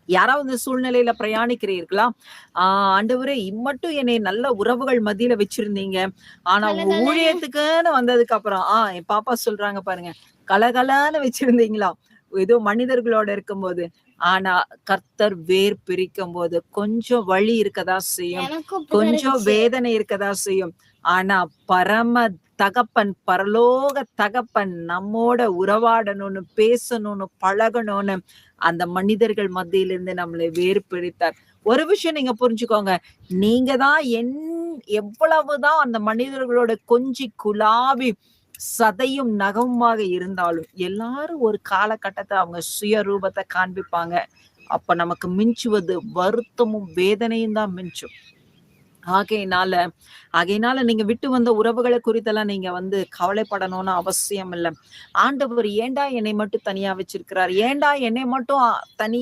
யாராவது இந்த சூழ்நிலையில பிரயாணிக்கிறீர்களா? ஆண்டவரே இம்மட்டும் என்னை நல்ல உறவுகள் மத்தியில வச்சிருந்தீங்க. ஆனா உங்க கலகலன்னு ஊழியத்துக்குன்னு வந்ததுக்கு அப்புறம், என் பாப்பா சொல்றாங்க பாருங்க. கலகலன்னு வச்சிருந்தீங்களாம். ஏதோ மனிதர்களோட இருக்கும்போது. ஆனா கர்த்தர் வேர் பிரிக்கும்போது கொஞ்சம் வலி இருக்கதா செய்யும். எனக்கும் அப்படிதான் கொஞ்சம் இருந்துச்சு. வேதனை இருக்கதா செய்யும். ஆனா பரம தகப்பன், பரலோக தகப்பன் நம்மோட உறவாடணும்னு, பேசணும்னு, பழகணும்னு அந்த மனிதர்கள் மத்தியிலிருந்து நம்மளை வேறு பிரித்தார். ஒரு விஷயம் நீங்க புரிஞ்சுக்கோங்க. நீங்க தான் எவ்வளவுதான் அந்த மனிதர்களோட கொஞ்சி குலாவி சதையும் நகமுமாக இருந்தாலும் எல்லாரும் ஒரு காலகட்டத்துல அவங்க சுயரூபத்தை காண்பிப்பாங்க. அப்ப நமக்கு மிஞ்சுவது வருத்தமும் வேதனையும் தான் மிஞ்சும். ஆகையினால ஆகையினால நீங்க விட்டு வந்த உறவுகளை குறித்தெல்லாம் நீங்க கவலைப்படணும்னு அவசியம் இல்ல. ஆண்டவர் ஏன்டா என்னை மட்டும் தனியா வச்சிருக்கிறார்? ஏன்டா என்னை மட்டும் தனி